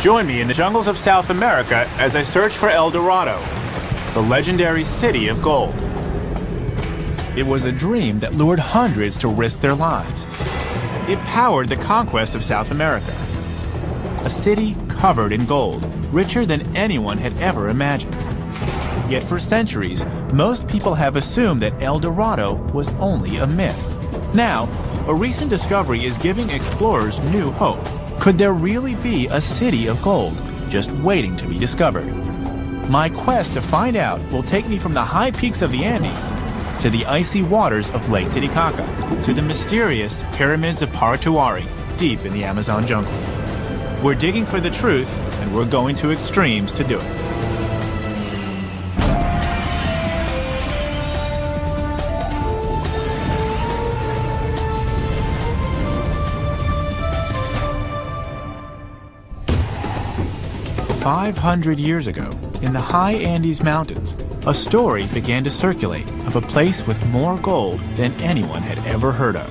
Join me in the jungles of South America as I search for El Dorado, the legendary city of gold. It was a dream that lured hundreds to risk their lives. It powered the conquest of South America. A city covered in gold, richer than anyone had ever imagined. Yet for centuries, most people have assumed that El Dorado was only a myth. Now, a recent discovery is giving explorers new hope. Could there really be a city of gold just waiting to be discovered? My quest to find out will take me from the high peaks of the Andes to the icy waters of Lake Titicaca, to the mysterious pyramids of Paratuari, deep in the Amazon jungle. We're digging for the truth, and we're going to extremes to do it. "500 years ago, in the high Andes Mountains, a story began to circulate of a place with more gold than anyone had ever heard of.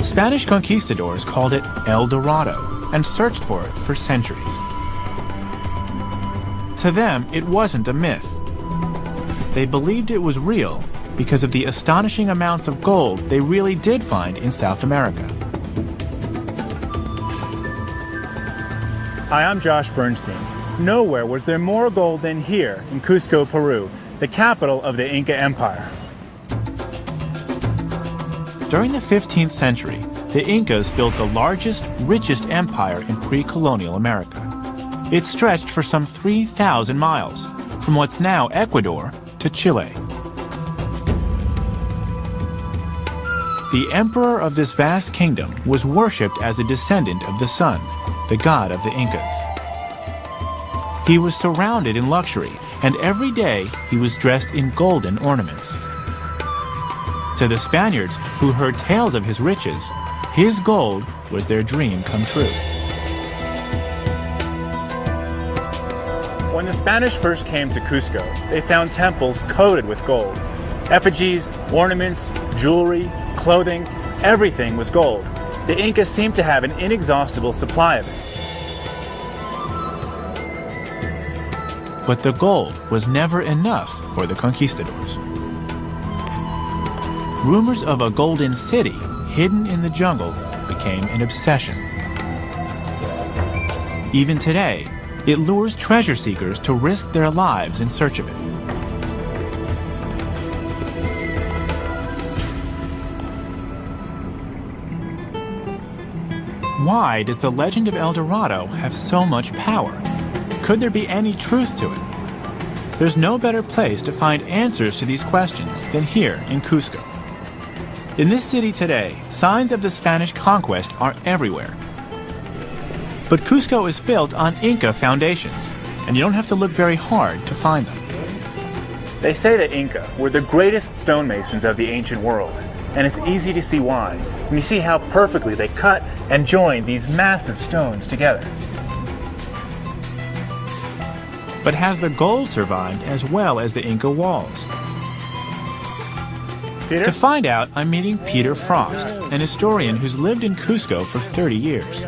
Spanish conquistadors called it El Dorado and searched for it for centuries. To them, it wasn't a myth. They believed it was real because of the astonishing amounts of gold they really did find in South America. Hi, I'm Josh Bernstein. Nowhere was there more gold than here in Cusco, Peru, the capital of the Inca Empire. During the 15th century, the Incas built the largest, richest empire in pre-colonial America. It stretched for some 3,000 miles, from what's now Ecuador to Chile. The emperor of this vast kingdom was worshipped as a descendant of the sun, the god of the Incas. He was surrounded in luxury, and every day he was dressed in golden ornaments. To the Spaniards, who heard tales of his riches, his gold was their dream come true. When the Spanish first came to Cusco, they found temples coated with gold. Effigies, ornaments, jewelry, clothing, everything was gold. The Incas seemed to have an inexhaustible supply of it. But the gold was never enough for the conquistadors. Rumors of a golden city hidden in the jungle became an obsession. Even today, it lures treasure seekers to risk their lives in search of it. Why does the legend of El Dorado have so much power? Could there be any truth to it? There's no better place to find answers to these questions than here in Cusco. In this city today, signs of the Spanish conquest are everywhere. But Cusco is built on Inca foundations, and you don't have to look very hard to find them. They say that Inca were the greatest stonemasons of the ancient world, and it's easy to see why when you see how perfectly they cut and joined these massive stones together. But has the gold survived as well as the Inca walls? Peter? To find out, I'm meeting Peter Frost, an historian who's lived in Cusco for 30 years.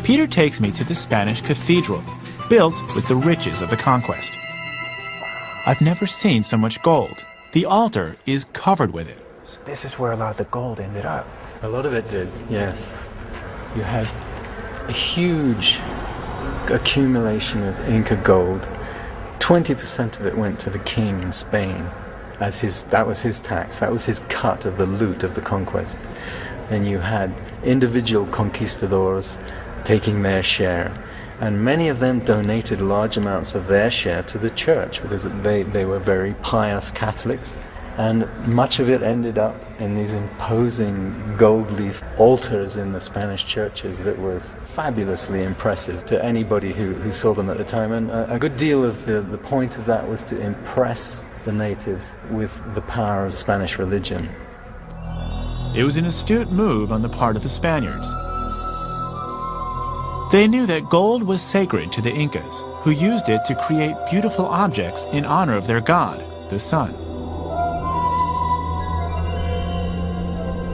Peter takes me to the Spanish cathedral, built with the riches of the conquest. I've never seen so much gold. The altar is covered with it. So this is where a lot of the gold ended up. A lot of it did, yes. You had a huge accumulation of Inca gold. 20% of it went to the king in Spain. That was his tax, that was his cut of the loot of the conquest. Then you had individual conquistadors taking their share, and many of them donated large amounts of their share to the church because they were very pious Catholics, and much of it ended up in these imposing gold leaf altars in the Spanish churches that was fabulously impressive to anybody who saw them at the time, and a good deal of the point of that was to impress the natives with the power of Spanish religion. It was an astute move on the part of the Spaniards. They knew that gold was sacred to the Incas, who used it to create beautiful objects in honor of their god, the sun.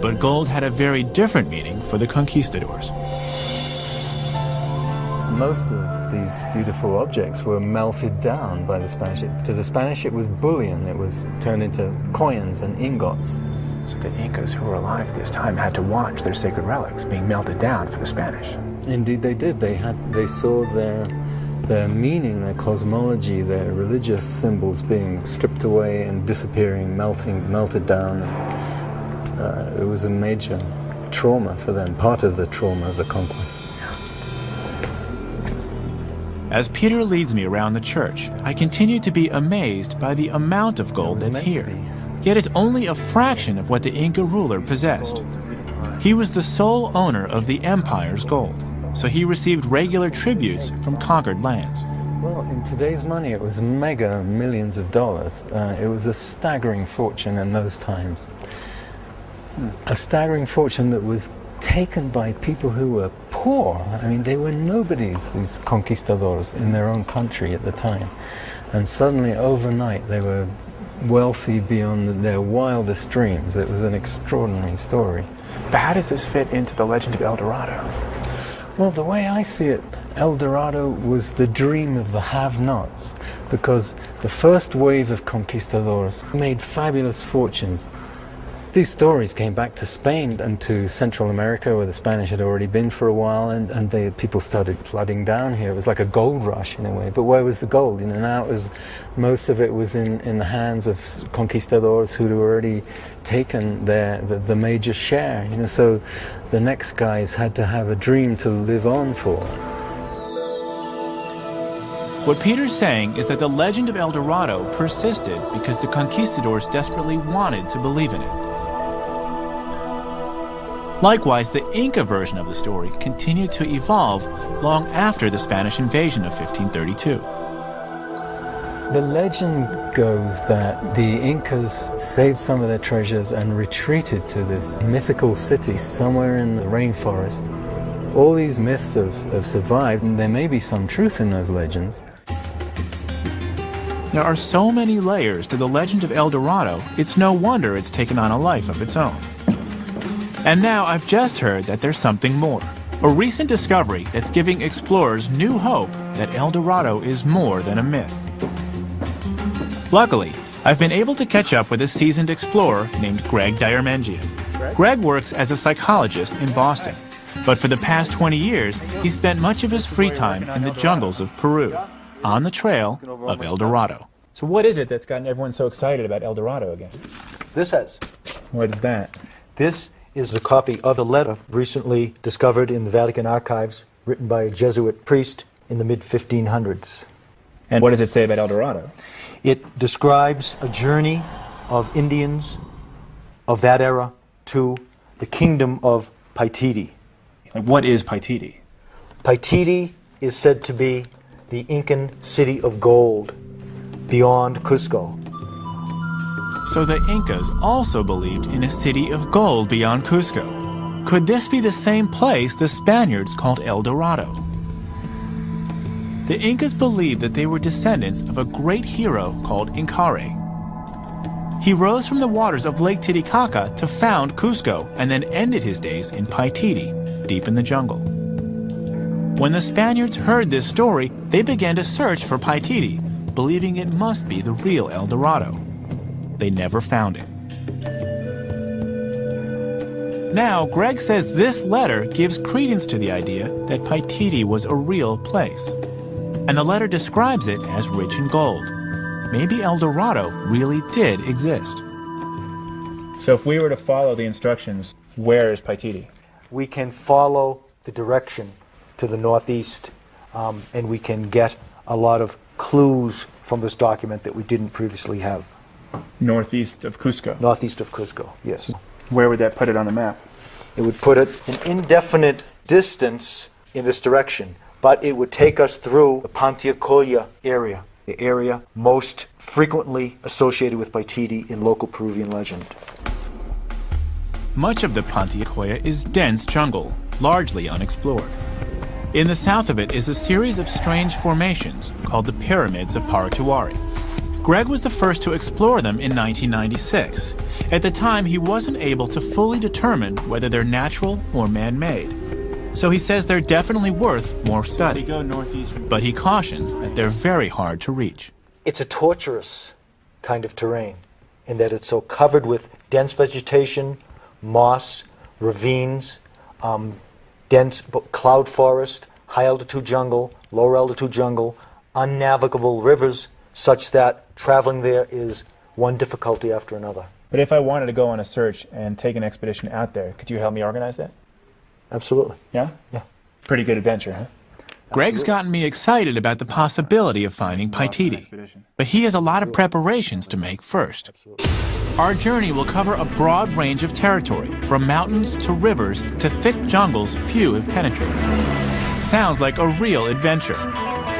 But gold had a very different meaning for the conquistadors. most of these beautiful objects were melted down by the Spanish. To the Spanish, it was bullion. It was turned into coins and ingots. So the Incas who were alive at this time had to watch their sacred relics being melted down for the Spanish. Indeed, they did. They saw their meaning, their cosmology, their religious symbols being stripped away and disappearing, melted down. It was a major trauma for them, part of the trauma of the conquest. As Peter leads me around the church, I continue to be amazed by the amount of gold that's here. Yet it's only a fraction of what the Inca ruler possessed. He was the sole owner of the empire's gold, so he received regular tributes from conquered lands. Well, in today's money, it was mega millions of dollars. It was a staggering fortune in those times. A staggering fortune that was taken by people who were poor. I mean, they were nobodies, these conquistadors, in their own country at the time. And suddenly, overnight, they were wealthy beyond their wildest dreams. It was an extraordinary story. But how does this fit into the legend of El Dorado? Well, the way I see it, El Dorado was the dream of the have-nots, because the first wave of conquistadors made fabulous fortunes. These stories came back to Spain and to Central America, where the Spanish had already been for a while, and people started flooding down here. It was like a gold rush in a way. But where was the gold? You know, now most of it was in the hands of conquistadors who'd already taken the major share. You know, so the next guys had to have a dream to live on for. What Peter's saying is that the legend of El Dorado persisted because the conquistadors desperately wanted to believe in it. Likewise, the Inca version of the story continued to evolve long after the Spanish invasion of 1532. The legend goes that the Incas saved some of their treasures and retreated to this mythical city somewhere in the rainforest. All these myths have survived, and there may be some truth in those legends. There are so many layers to the legend of El Dorado, it's no wonder it's taken on a life of its own. And now I've just heard that there's something more. A recent discovery that's giving explorers new hope that El Dorado is more than a myth. Luckily, I've been able to catch up with a seasoned explorer named Greg Diarmengian. Greg works as a psychologist in Boston, but for the past 20 years, he's spent much of his free time in the jungles of Peru, on the trail of El Dorado. So what is it that's gotten everyone so excited about El Dorado again? This has. What is that? This is a copy of a letter recently discovered in the Vatican archives, written by a Jesuit priest in the mid-1500s. And what does it say about El Dorado? It describes a journey of Indians of that era to the kingdom of Paititi. Like, what is Paititi? Paititi is said to be the Incan city of gold beyond Cusco. So the Incas also believed in a city of gold beyond Cusco. Could this be the same place the Spaniards called El Dorado? The Incas believed that they were descendants of a great hero called Incare. He rose from the waters of Lake Titicaca to found Cusco and then ended his days in Paititi, deep in the jungle. When the Spaniards heard this story, they began to search for Paititi, believing it must be the real El Dorado. They never found it. Now, Greg says this letter gives credence to the idea that Paititi was a real place. And the letter describes it as rich in gold. Maybe El Dorado really did exist. So if we were to follow the instructions, where is Paititi? We can follow the direction to the northeast, and we can get a lot of clues from this document that we didn't previously have. Northeast of Cusco. Northeast of Cusco, yes. Where would that put it on the map? It would put it an indefinite distance in this direction, but it would take us through the Pantiacoya area, the area most frequently associated with Paititi in local Peruvian legend. Much of the Pantiacoya is dense jungle, largely unexplored. In the south of it is a series of strange formations called the Pyramids of Paratuari. Greg was the first to explore them in 1996. At the time, he wasn't able to fully determine whether they're natural or man-made. So he says they're definitely worth more study. We go northeast. But he cautions that they're very hard to reach. It's a torturous kind of terrain in that it's so covered with dense vegetation, moss, ravines, dense cloud forest, high altitude jungle, lower altitude jungle, unnavigable rivers, such that traveling there is one difficulty after another. But if I wanted to go on a search and take an expedition out there, could you help me organize that? Absolutely. Yeah? Yeah. Pretty good adventure, huh? Greg's gotten me excited about the possibility of finding Paititi, but he has a lot of preparations to make first. Our journey will cover a broad range of territory, from mountains to rivers to thick jungles few have penetrated. Sounds like a real adventure.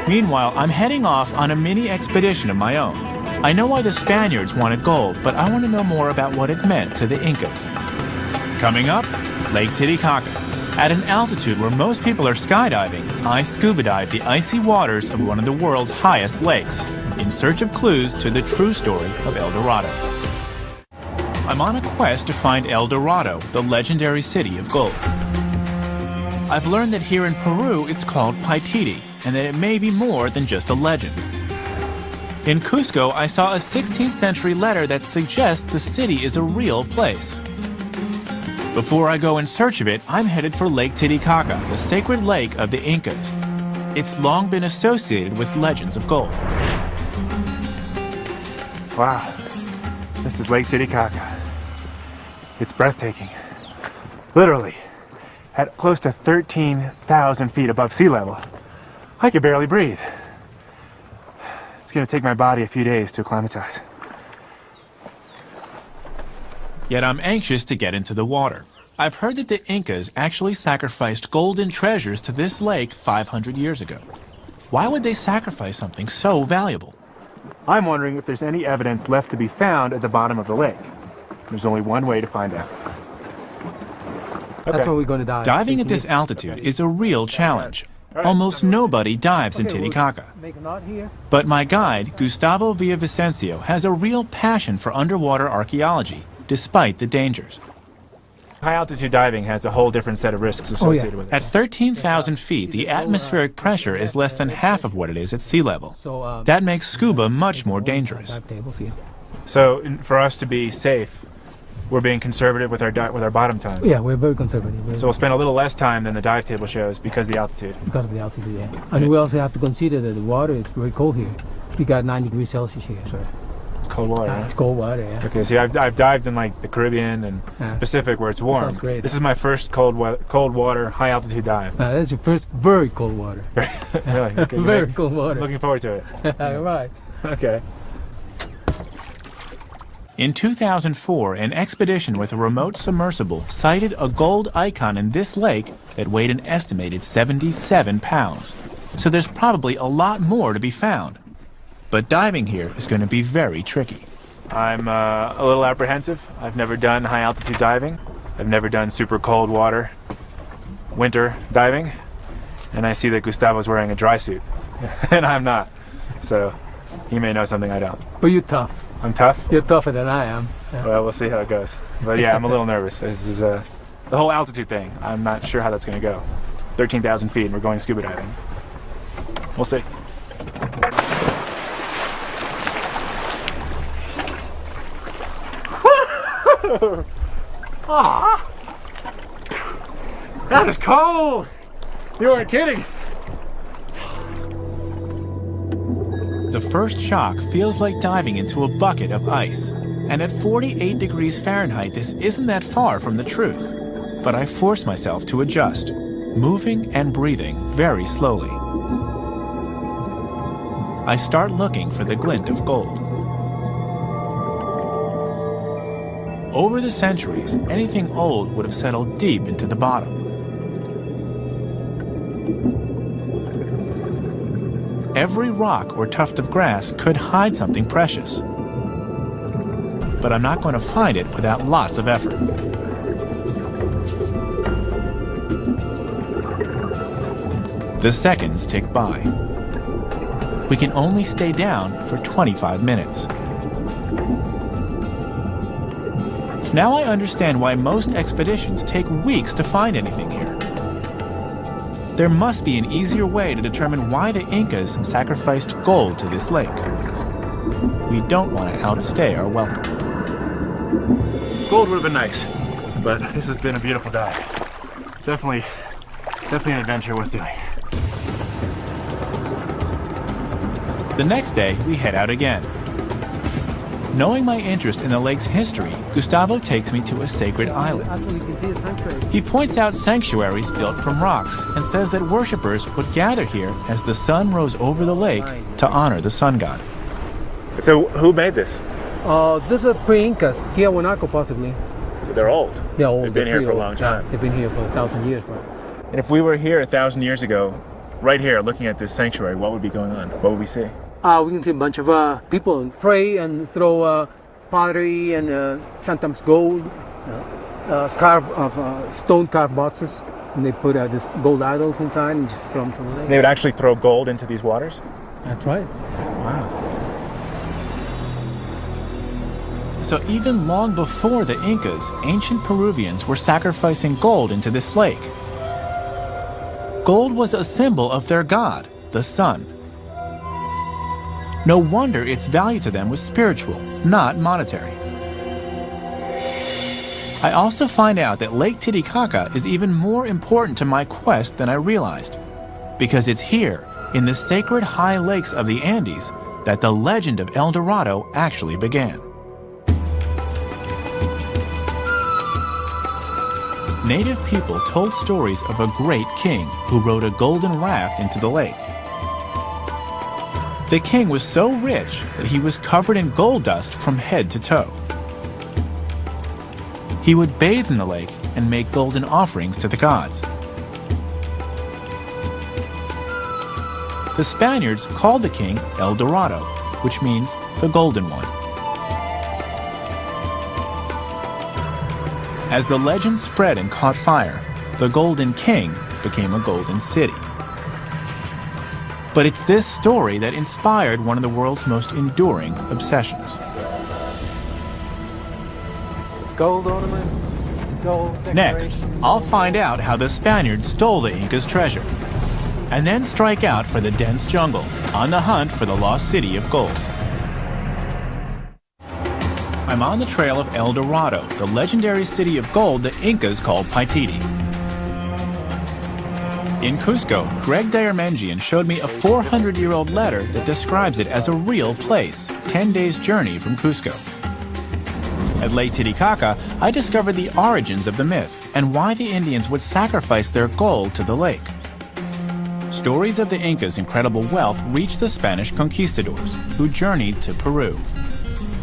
Meanwhile, I'm heading off on a mini expedition of my own. I know why the Spaniards wanted gold, but I want to know more about what it meant to the Incas. Coming up, Lake Titicaca. At an altitude where most people are skydiving, I scuba dive the icy waters of one of the world's highest lakes, in search of clues to the true story of El Dorado. I'm on a quest to find El Dorado, the legendary city of gold. I've learned that here in Peru it's called Paititi, and that it may be more than just a legend. In Cusco, I saw a 16th century letter that suggests the city is a real place. Before I go in search of it, I'm headed for Lake Titicaca, the sacred lake of the Incas. It's long been associated with legends of gold. Wow. This is Lake Titicaca. It's breathtaking. Literally, at close to 13,000 feet above sea level, I can barely breathe. It's going to take my body a few days to acclimatize. Yet I'm anxious to get into the water. I've heard that the Incas actually sacrificed golden treasures to this lake 500 years ago. Why would they sacrifice something so valuable? I'm wondering if there's any evidence left to be found at the bottom of the lake. There's only one way to find out. That's where we're going to dive. Diving at this altitude is a real challenge. Almost nobody dives in Titicaca. Make a knot here. But my guide, Gustavo Villavicencio, has a real passion for underwater archaeology, despite the dangers. High altitude diving has a whole different set of risks associated with it. At 13,000 feet, the atmospheric pressure is less than half of what it is at sea level. That makes scuba much more dangerous. Dive tables here. So for us to be safe, we're being conservative with our bottom time. Yeah, we're very conservative. So we'll spend a little less time than the dive table shows because of the altitude. Because of the altitude, yeah. And we also have to consider that the water is very cold here. We got 9 degrees Celsius here, so It's cold water, right? it's cold water, yeah. Okay, so I've dived in like the Caribbean and Pacific where it's warm. Sounds great. This is my first cold water, high altitude dive. That's your first very cold water. Really? Okay, Very cold water. Looking forward to it. All right. Okay. In 2004, an expedition with a remote submersible sighted a gold icon in this lake that weighed an estimated 77 pounds. So there's probably a lot more to be found. But diving here is going to be very tricky. I'm a little apprehensive. I've never done high altitude diving. I've never done super cold water, winter diving. And I see that Gustavo's wearing a dry suit, and I'm not. So he may know something I don't. But you're tough. I'm tough? You're tougher than I am. Yeah. Well, we'll see how it goes. But yeah, I'm a little nervous. This is the whole altitude thing. I'm not sure how that's going to go. 13,000 feet and we're going scuba diving. We'll see. Ah, that is cold! You weren't kidding! The first shock feels like diving into a bucket of ice. And at 48 degrees Fahrenheit, this isn't that far from the truth. But I force myself to adjust, moving and breathing very slowly. I start looking for the glint of gold. Over the centuries, anything old would have settled deep into the bottom. Every rock or tuft of grass could hide something precious. But I'm not going to find it without lots of effort. The seconds tick by. We can only stay down for 25 minutes. Now I understand why most expeditions take weeks to find anything here. There must be an easier way to determine why the Incas sacrificed gold to this lake. We don't want to outstay our welcome. Gold would have been nice, but this has been a beautiful dive. Definitely an adventure worth doing. The next day, we head out again. Knowing my interest in the lake's history, Gustavo takes me to a sacred island. Actually, you can see a sanctuary. He points out sanctuaries built from rocks and says that worshippers would gather here as the sun rose over the lake to honor the sun god. So who made this? This is pre-Incas, Tiahuanaco possibly. So they're old. They're old. They've been here pretty for a old. long time. Yeah, they've been here for 1,000 years, bro. And if we were here 1,000 years ago, right here, looking at this sanctuary, what would be going on? What would we see? We can see a bunch of people pray and throw pottery and sometimes gold, stone carved boxes, and they put these gold idols inside and just throw them to the lake. They would actually throw gold into these waters? That's right. Wow. So even long before the Incas, ancient Peruvians were sacrificing gold into this lake. Gold was a symbol of their god, the sun. No wonder its value to them was spiritual, not monetary. I also find out that Lake Titicaca is even more important to my quest than I realized, because it's here, in the sacred high lakes of the Andes, that the legend of El Dorado actually began. Native people told stories of a great king who rode a golden raft into the lake. The king was so rich that he was covered in gold dust from head to toe. He would bathe in the lake and make golden offerings to the gods. The Spaniards called the king El Dorado, which means the Golden One. As the legend spread and caught fire, the Golden King became a golden city. But it's this story that inspired one of the world's most enduring obsessions. Gold ornaments, gold decoration. Next, I'll find out how the Spaniards stole the Incas' treasure, and then strike out for the dense jungle on the hunt for the lost city of gold. I'm on the trail of El Dorado, the legendary city of gold the Incas called Paititi. In Cusco, Greg Diarmengian showed me a 400-year-old letter that describes it as a real place, 10 days' journey from Cusco. At Lake Titicaca, I discovered the origins of the myth and why the Indians would sacrifice their gold to the lake. Stories of the Incas' incredible wealth reached the Spanish conquistadors, who journeyed to Peru.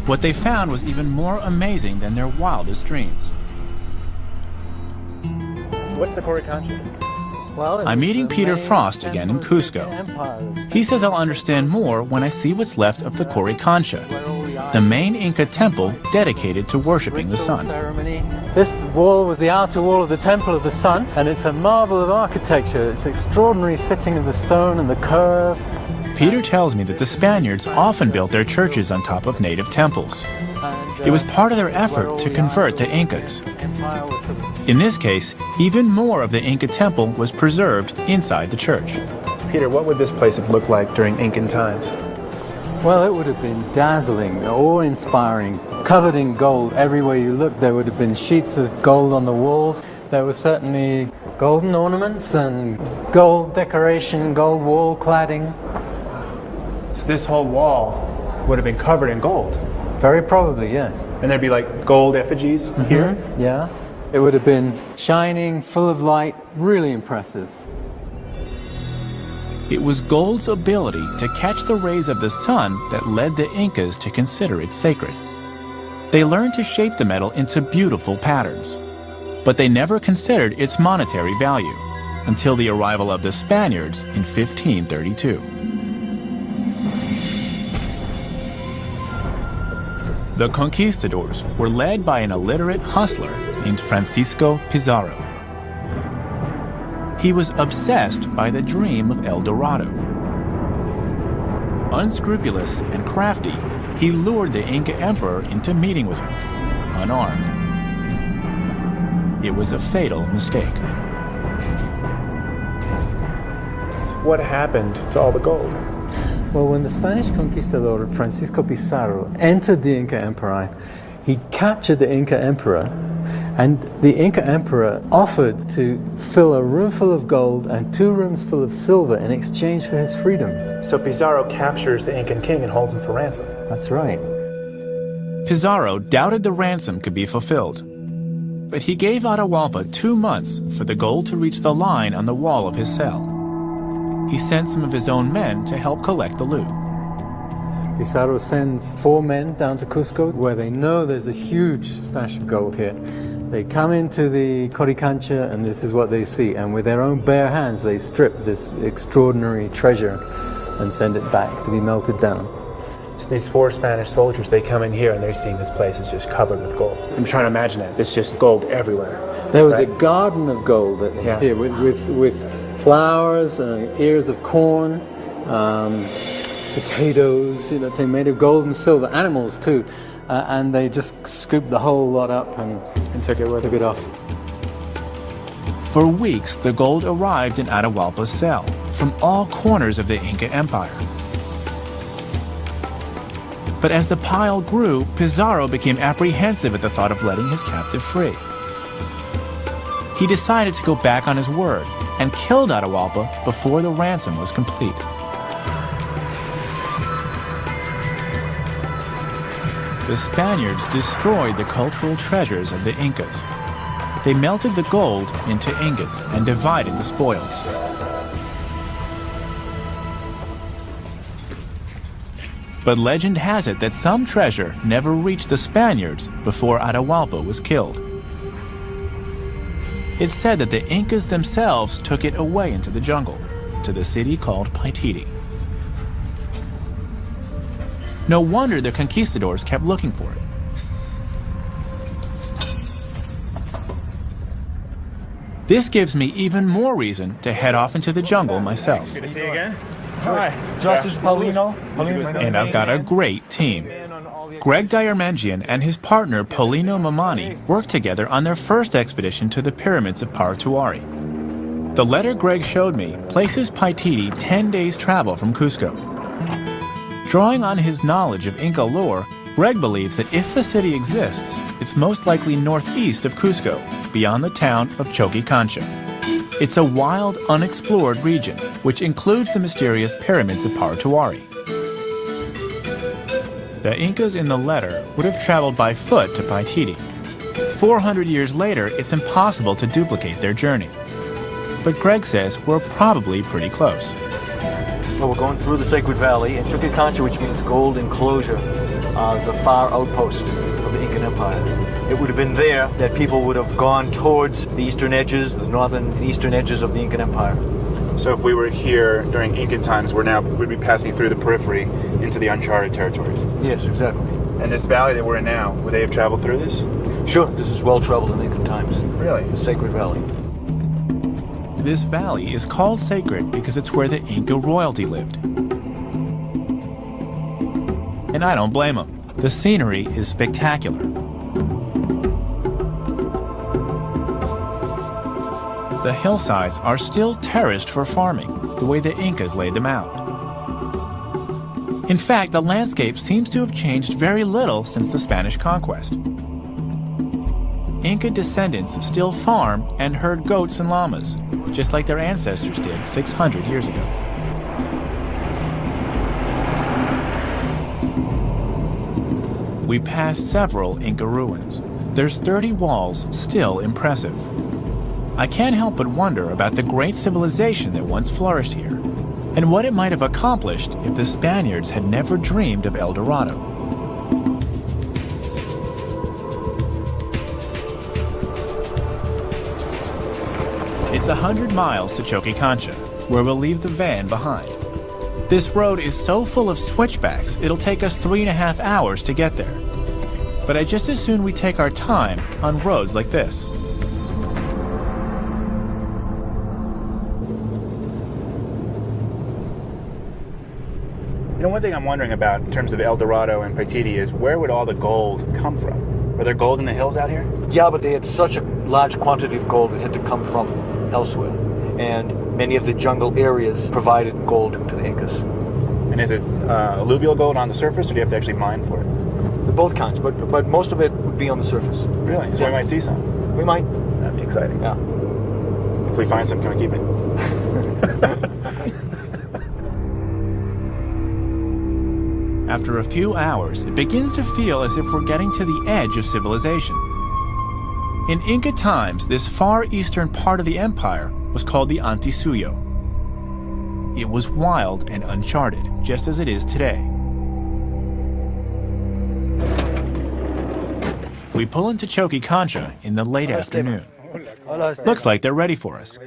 What they found was even more amazing than their wildest dreams. What's the Coricancha? Well, I'm meeting Peter Frost again in Cusco. He says I'll understand more when I see what's left of the Coricancha, the main Inca temple dedicated to worshiping the sun. This wall was the outer wall of the Temple of the Sun, and it's a marvel of architecture. It's extraordinary fitting of the stone and the curve. Peter tells me that the Spaniards often built their churches on top of native temples. It was part of their effort to convert the Incas. In this case, even more of the Inca temple was preserved inside the church. Peter, what would this place have looked like during Incan times? Well, it would have been dazzling, awe-inspiring, covered in gold. Everywhere you looked, there would have been sheets of gold on the walls. There were certainly golden ornaments and gold decoration, gold wall cladding. So this whole wall would have been covered in gold. Very probably, yes. And there'd be like gold effigies here? Yeah. It would have been shining, full of light, really impressive. It was gold's ability to catch the rays of the sun that led the Incas to consider it sacred. They learned to shape the metal into beautiful patterns, but they never considered its monetary value until the arrival of the Spaniards in 1532. The conquistadors were led by an illiterate hustler named Francisco Pizarro. He was obsessed by the dream of El Dorado. Unscrupulous and crafty, he lured the Inca emperor into meeting with him, unarmed. It was a fatal mistake. what happened to all the gold? Well, when the Spanish conquistador Francisco Pizarro entered the Inca Empire, he captured the Inca emperor, and the Inca emperor offered to fill a room full of gold and 2 rooms full of silver in exchange for his freedom. So Pizarro captures the Incan king and holds him for ransom. That's right. Pizarro doubted the ransom could be fulfilled, but he gave Atahualpa 2 months for the gold to reach the line on the wall of his cell. He sent some of his own men to help collect the loot. Pizarro sends 4 men down to Cusco, where they know there's a huge stash of gold here. They come into the Coricancha, and this is what they see. And with their own bare hands, they strip this extraordinary treasure and send it back to be melted down. So these 4 Spanish soldiers, they come in here and they're seeing this place is just covered with gold. I'm trying to imagine that. There's just gold everywhere. There was right? a garden of gold here with flowers, ears of corn, potatoes, they made of gold and silver, animals too, and they just scooped the whole lot up and took it off. For weeks, the gold arrived in Atahualpa's cell from all corners of the Inca Empire. But as the pile grew, Pizarro became apprehensive at the thought of letting his captive free. He decided to go back on his word and killed Atahualpa before the ransom was complete. The Spaniards destroyed the cultural treasures of the Incas. They melted the gold into ingots and divided the spoils. But legend has it that some treasure never reached the Spaniards before Atahualpa was killed. It's said that the Incas themselves took it away into the jungle, to the city called Paititi. No wonder the conquistadors kept looking for it. This gives me even more reason to head off into the jungle myself. Good to see you again. Hi, Justice Paulino. And I've got a great team. Greg Diarmangian and his partner Paulino Mamani worked together on their first expedition to the pyramids of Paratuari. The letter Greg showed me places Paititi 10 days travel from Cusco. Drawing on his knowledge of Inca lore, Greg believes that if the city exists, it's most likely northeast of Cusco, beyond the town of Choquicancha. It's a wild, unexplored region, which includes the mysterious pyramids of Paratuari. The Incas in the letter would have traveled by foot to Paititi. 400 years later, it's impossible to duplicate their journey. But Greg says we're probably pretty close. Well, we're going through the Sacred Valley, and Choquicancha, which means gold enclosure, is a far outpost of the Incan Empire. It would have been there that people would have gone towards the eastern edges, the northern and eastern edges of the Incan Empire. So if we were here during Incan times, we'd be passing through the periphery into the uncharted territories. Yes, exactly. And this valley that we're in now, would they have traveled through this? Sure, this is well traveled in Incan times. Really? The Sacred Valley. This valley is called sacred because it's where the Inca royalty lived. And I don't blame them. The scenery is spectacular. The hillsides are still terraced for farming, the way the Incas laid them out. In fact, the landscape seems to have changed very little since the Spanish conquest. Inca descendants still farm and herd goats and llamas, just like their ancestors did 600 years ago. We pass several Inca ruins. There's 30 walls, still impressive. I can't help but wonder about the great civilization that once flourished here, and what it might have accomplished if the Spaniards had never dreamed of El Dorado. It's 100 miles to Choquicancha, where we'll leave the van behind. This road is so full of switchbacks, it'll take us 3.5 hours to get there. But I just as soon we take our time on roads like this. You know, one thing I'm wondering about in terms of El Dorado and Paititi is where would all the gold come from? Were there gold in the hills out here? Yeah, but they had such a large quantity of gold it had to come from elsewhere. and many of the jungle areas provided gold to the Incas. And is it alluvial gold on the surface, or do you have to actually mine for it? Both kinds, but most of it would be on the surface. Really? So we might see some? We might. That'd be exciting. Yeah. If we find some, can we keep it? After a few hours, it begins to feel as if we're getting to the edge of civilization. In Inca times, this far eastern part of the empire was called the Antisuyo. It was wild and uncharted, just as it is today. We pull into Choquecancha in the late afternoon. Looks like they're ready for us.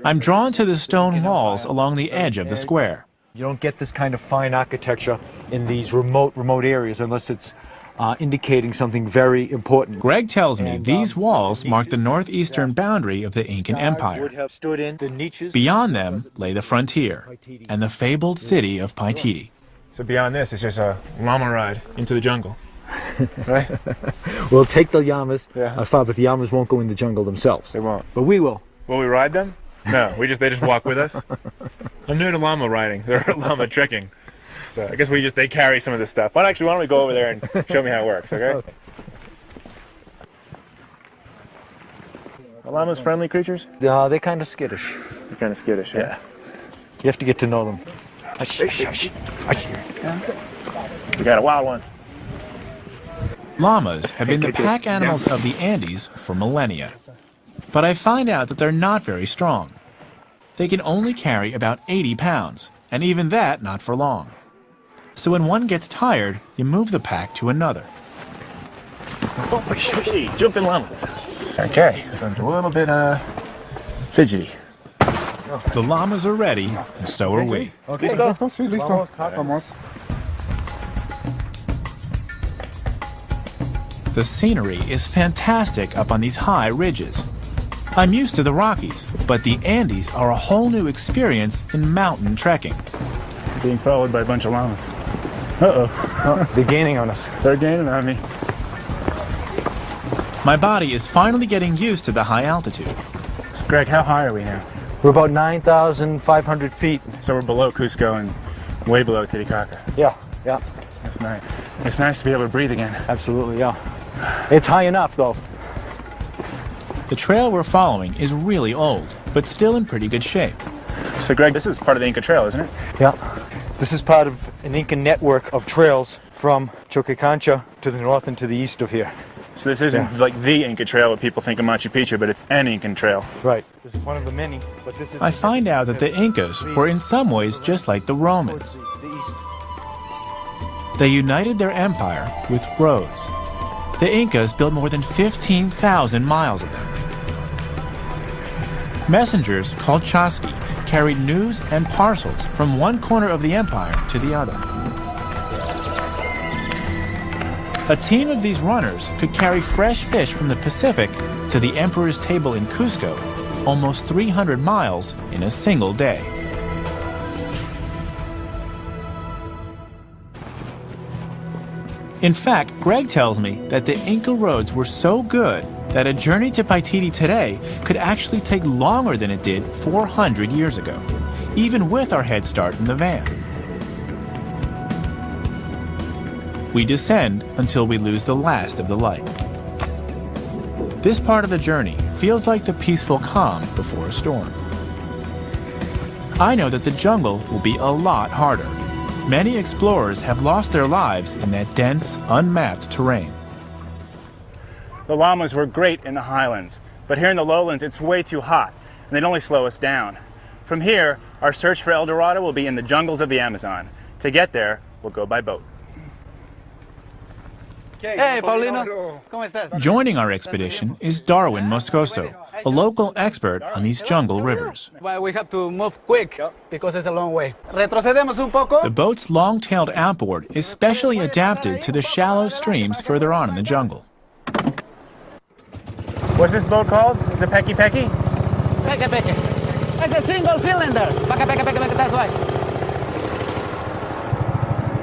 I'm drawn to the stone walls along the edge of the square. You don't get this kind of fine architecture in these remote areas unless it's indicating something very important. Greg tells me these walls mark the northeastern boundary of the Incan Empire. Beyond them lay the frontier and the fabled city of Paititi. So beyond this, it's just a llama ride into the jungle. Right? We'll take the llamas, Yeah. far, but the llamas won't go in the jungle themselves. They won't. But we will. Will we ride them? No, they just walk with us. I'm new to llama riding, or llama trekking. So I guess they carry some of this stuff. Why don't we go over there and show me how it works, okay? Are llamas friendly creatures? They're kind of skittish. They're kind of skittish, Yeah. You have to get to know them. We got a wild one. Llamas have been the pack animals of the Andes for millennia. But I find out that they're not very strong. They can only carry about 80 pounds, and even that not for long. So when one gets tired, you move the pack to another. Hey, jumping llamas. Okay, so it's a little bit fidgety. The llamas are ready, and so are we. The scenery is fantastic up on these high ridges. I'm used to the Rockies, but the Andes are a whole new experience in mountain trekking. Being followed by a bunch of llamas. Uh-oh. They're gaining on us. They're gaining on me. My body is finally getting used to the high altitude. So Greg, how high are we now? We're about 9,500 feet. So we're below Cusco and way below Titicaca. Yeah. That's nice. It's nice to be able to breathe again. Absolutely, yeah. It's high enough, though. The trail we're following is really old, but still in pretty good shape. So Greg, this is part of the Inca Trail, isn't it? Yeah. This is part of an Inca network of trails from Choquecancha to the north and to the east of here. So this isn't like the Inca Trail what people think of Machu Picchu, but it's an Incan trail. Right. This is one of the many, but this is... I find out that the Incas were in some ways just like the Romans. The east. They united their empire with roads. The Incas built more than 15,000 miles of them. Messengers called chasqui carried news and parcels from one corner of the empire to the other. A team of these runners could carry fresh fish from the Pacific to the emperor's table in Cusco, almost 300 miles in a single day. In fact, Greg tells me that the Inca roads were so good that a journey to Paititi today could actually take longer than it did 400 years ago, even with our head start in the van. We descend until we lose the last of the light. This part of the journey feels like the peaceful calm before a storm. I know that the jungle will be a lot harder. Many explorers have lost their lives in that dense, unmapped terrain. The llamas were great in the highlands, but here in the lowlands it's way too hot, and they'd only slow us down. From here, our search for El Dorado will be in the jungles of the Amazon. To get there, we'll go by boat. Hey, Paulino. ¿Cómo estás? Joining our expedition is Darwin Moscoso, a local expert on these jungle rivers. Well, we have to move quick because it's a long way. Retrocedemos un poco. The boat's long-tailed outboard is specially adapted to the shallow streams further on in the jungle. What's this boat called? Is it Pecky Pecky? Peque, peque. It's a single cylinder. Peque, peque, peque, peque. That's why.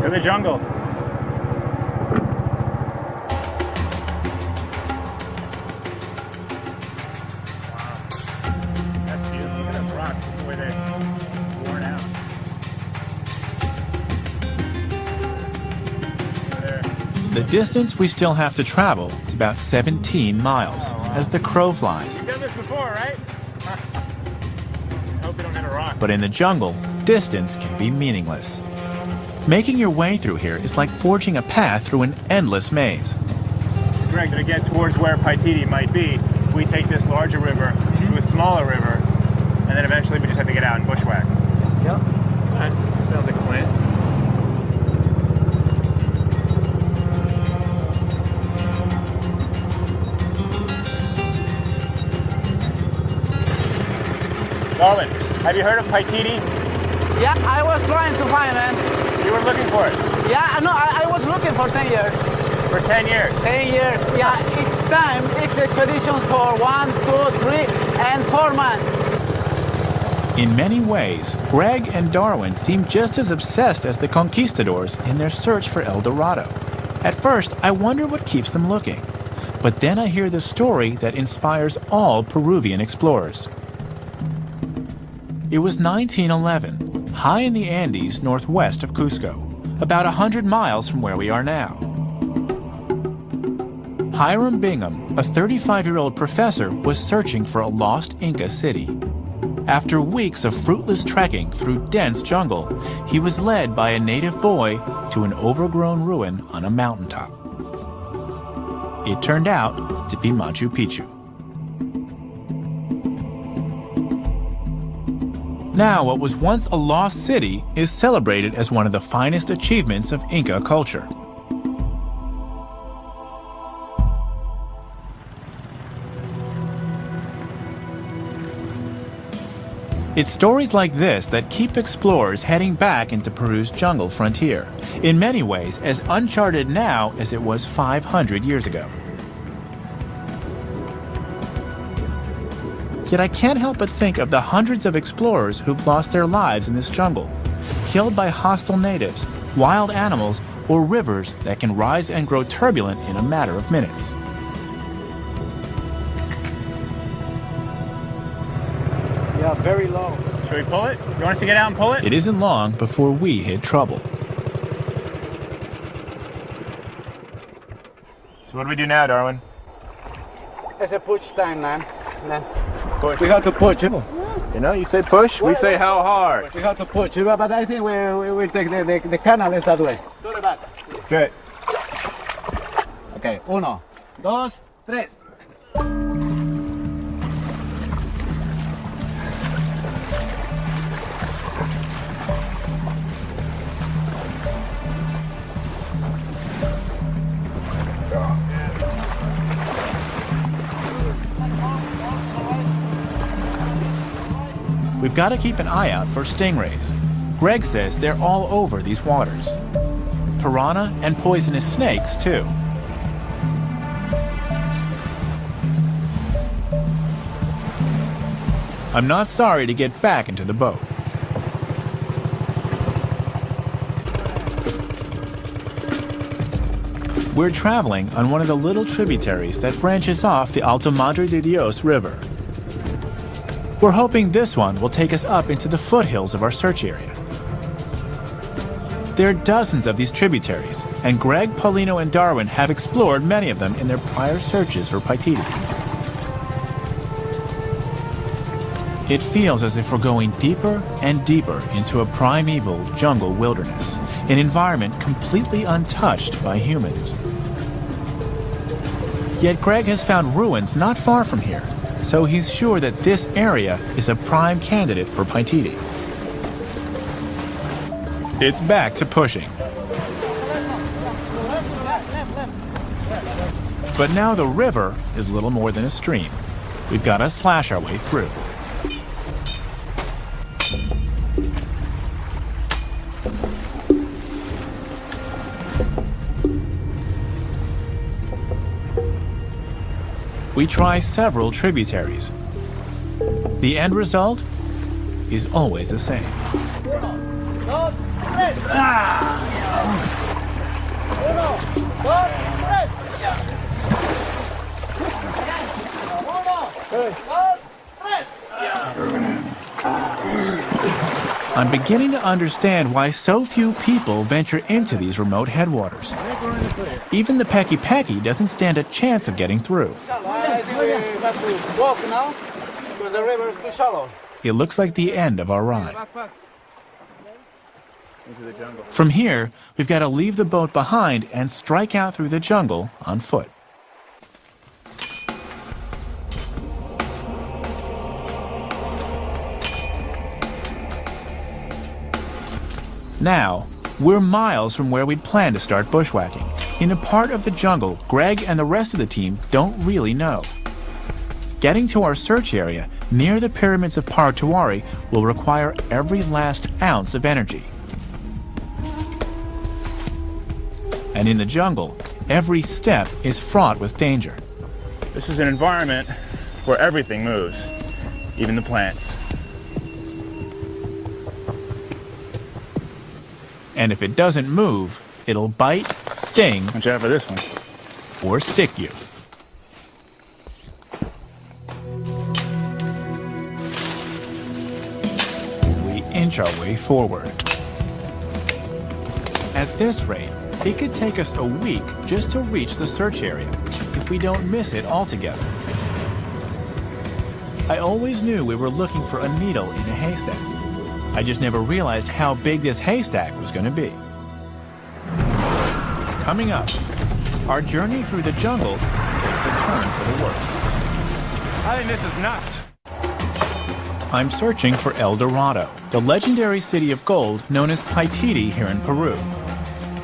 To the jungle. with it worn out. There. The distance we still have to travel is about 17 miles as the crow flies. You've done this before, right? Hope you don't hit a rock. But in the jungle, distance can be meaningless. Making your way through here is like forging a path through an endless maze. Greg, to get towards where Paititi might be, we take this larger river to a smaller river, and then eventually we just have to get out and bushwhack. Yeah. That sounds like a plan. Darwin, have you heard of Paititi? Yeah, I was trying to find it. You were looking for it Yeah, no, I was looking for 10 years. for 10 years. 10 years, yeah. Each time, it's expeditions for 1, 2, 3, and 4 months. In many ways, Greg and Darwin seem just as obsessed as the conquistadors in their search for El Dorado. At first, I wonder what keeps them looking. But then I hear the story that inspires all Peruvian explorers. It was 1911, high in the Andes northwest of Cusco, about 100 miles from where we are now. Hiram Bingham, a 35-year-old professor, was searching for a lost Inca city. After weeks of fruitless trekking through dense jungle, he was led by a native boy to an overgrown ruin on a mountaintop. It turned out to be Machu Picchu. Now, what was once a lost city is celebrated as one of the finest achievements of Inca culture. It's stories like this that keep explorers heading back into Peru's jungle frontier, in many ways as uncharted now as it was 500 years ago. Yet I can't help but think of the hundreds of explorers who've lost their lives in this jungle, killed by hostile natives, wild animals, or rivers that can rise and grow turbulent in a matter of minutes. Yeah, very low. Should we pull it? You want us to get out and pull it? It isn't long before we hit trouble. So what do we do now, Darwin? It's a push time, man. Push. We have to push. You know, you say push, we say how hard. We have to push, but I think we will take the canal is that way. To the back. Good. Okay, 1, 2, 3. We've got to keep an eye out for stingrays. Greg says they're all over these waters. Piranha and poisonous snakes, too. I'm not sorry to get back into the boat. We're traveling on one of the little tributaries that branches off the Alto Madre de Dios River. We're hoping this one will take us up into the foothills of our search area. There are dozens of these tributaries, and Greg, Paulino, and Darwin have explored many of them in their prior searches for Paititi. It feels as if we're going deeper and deeper into a primeval jungle wilderness, an environment completely untouched by humans. Yet Greg has found ruins not far from here, so he's sure that this area is a prime candidate for Paititi. It's back to pushing. But now the river is little more than a stream. We've got to slash our way through. We try several tributaries. The end result is always the same. I'm beginning to understand why so few people venture into these remote headwaters. Even the Peki Peki doesn't stand a chance of getting through. I think we have to walk now because the river is too shallow. It looks like the end of our ride. Into the jungle. From here, we've got to leave the boat behind and strike out through the jungle on foot. Now, we're miles from where we'd planned to start bushwhacking, in a part of the jungle Greg and the rest of the team don't really know. Getting to our search area near the pyramids of Paratewari will require every last ounce of energy. And in the jungle, every step is fraught with danger. This is an environment where everything moves, even the plants. And if it doesn't move, it'll bite, sting, Watch out for this one. or stick you. We inch our way forward. At this rate, it could take us a week just to reach the search area, if we don't miss it altogether. I always knew we were looking for a needle in a haystack. I just never realized how big this haystack was going to be. Coming up, our journey through the jungle takes a turn for the worse. I think this is nuts. I'm searching for El Dorado, the legendary city of gold known as Paititi here in Peru.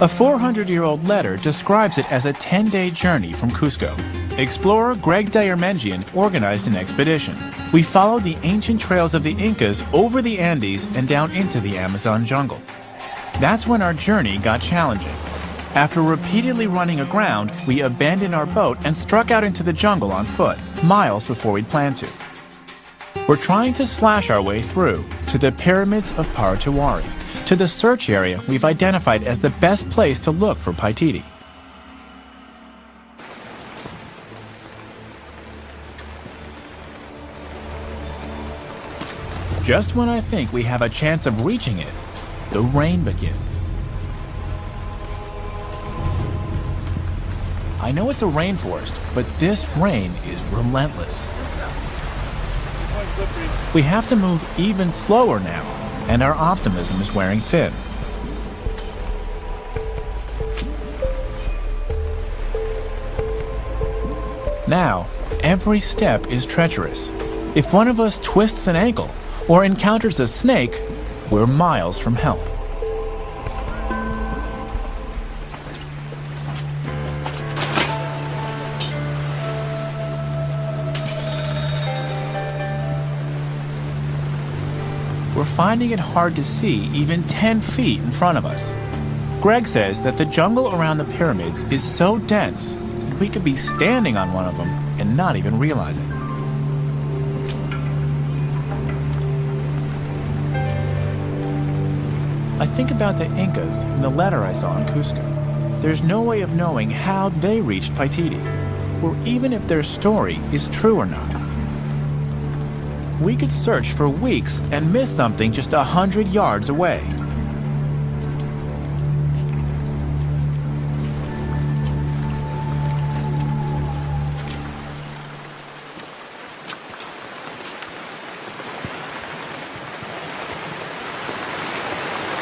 A 400-year-old letter describes it as a 10-day journey from Cusco. Explorer Greg Diarmengian organized an expedition. We followed the ancient trails of the Incas over the Andes and down into the Amazon jungle. That's when our journey got challenging. After repeatedly running aground, we abandoned our boat and struck out into the jungle on foot, miles before we'd planned to. We're trying to slash our way through to the pyramids of Paratewari, to the search area we've identified as the best place to look for Paititi. Just when I think we have a chance of reaching it, the rain begins. I know it's a rainforest, but this rain is relentless. We have to move even slower now, and our optimism is wearing thin. Now, every step is treacherous. If one of us twists an ankle or encounters a snake, we're miles from help. We're finding it hard to see even 10 feet in front of us. Greg says that the jungle around the pyramids is so dense that we could be standing on one of them and not even realize it. I think about the Incas and the letter I saw in Cusco. There's no way of knowing how they reached Paititi, or even if their story is true or not. We could search for weeks and miss something just 100 yards away.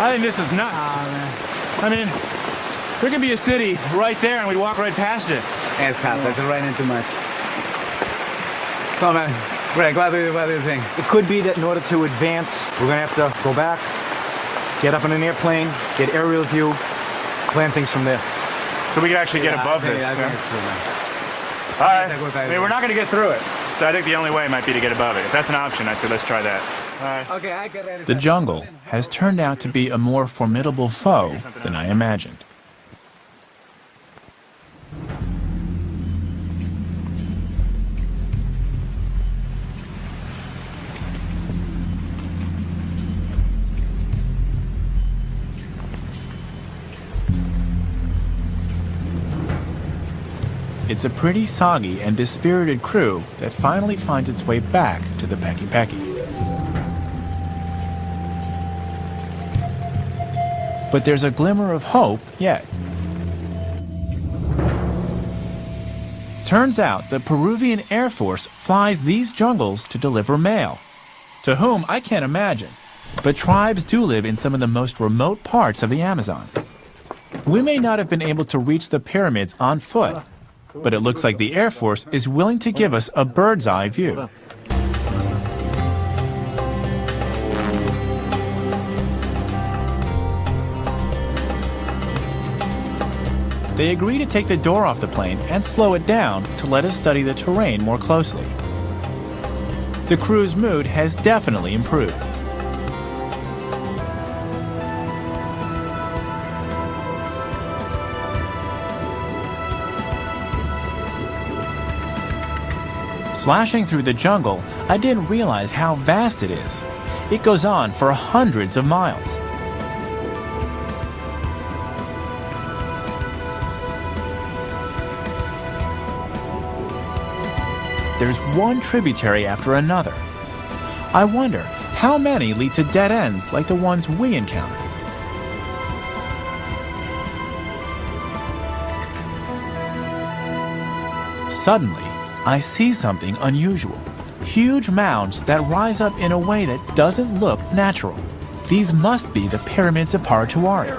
I think this is nuts. I mean, there could be a city right there and we'd walk right past it. It's hot, it's raining too much. So man, Greg, what do you think? It could be that in order to advance, we're going to have to go back, get up in an airplane, get aerial view, plan things from there. So we could actually get above this. I think it's true, man. All right. I mean, we're not going to get through it. So I think the only way might be to get above it. If that's an option, I'd say let's try that. All right. Okay, I get ready. The jungle has turned out to be a more formidable foe than I imagined. It's a pretty soggy and dispirited crew that finally finds its way back to the Peki Peki. But there's a glimmer of hope yet. Turns out the Peruvian Air Force flies these jungles to deliver mail. To whom, I can't imagine. But tribes do live in some of the most remote parts of the Amazon. We may not have been able to reach the pyramids on foot, but it looks like the Air Force is willing to give us a bird's eye view. They agree to take the door off the plane and slow it down to let us study the terrain more closely. The crew's mood has definitely improved. Slashing through the jungle, I didn't realize how vast it is. It goes on for hundreds of miles. There's one tributary after another. I wonder how many lead to dead ends like the ones we encountered. Suddenly, I see something unusual. Huge mounds that rise up in a way that doesn't look natural. These must be the pyramids of Paratuari.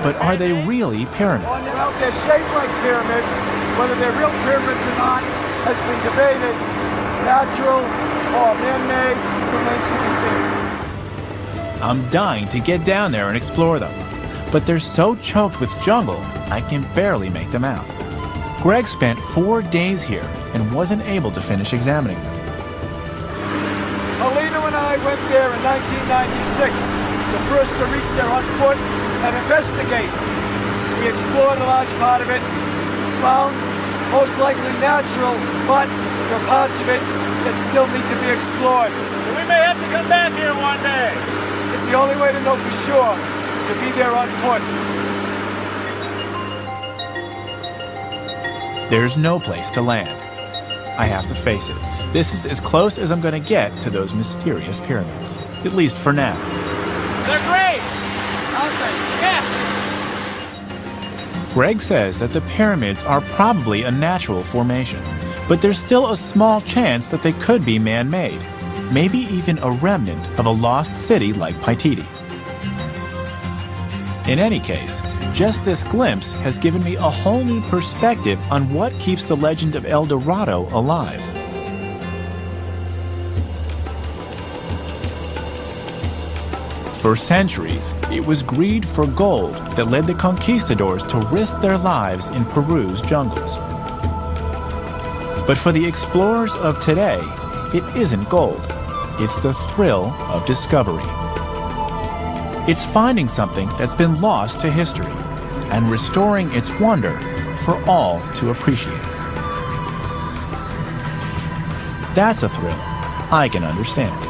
But are they really pyramids? Well, they're shaped like pyramids. Whether they're real pyramids or not has been debated. Natural or man-made remains to be seen. I'm dying to get down there and explore them. But they're so choked with jungle, I can barely make them out. Greg spent 4 days here and wasn't able to finish examining them. Alina and I went there in 1996, the first to reach there on foot and investigate. We explored a large part of it, found most likely natural, but there are parts of it that still need to be explored. We may have to come back here one day. It's the only way to know for sure, to be there on foot. There's no place to land. I have to face it. This is as close as I'm going to get to those mysterious pyramids. At least for now. They're great! Aren't they? Yes! Greg says that the pyramids are probably a natural formation, but there's still a small chance that they could be man-made, maybe even a remnant of a lost city like Paititi. In any case, just this glimpse has given me a whole new perspective on what keeps the legend of El Dorado alive. For centuries, it was greed for gold that led the conquistadors to risk their lives in Peru's jungles. But for the explorers of today, it isn't gold. It's the thrill of discovery. It's finding something that's been lost to history and restoring its wonder for all to appreciate. That's a thrill I can understand.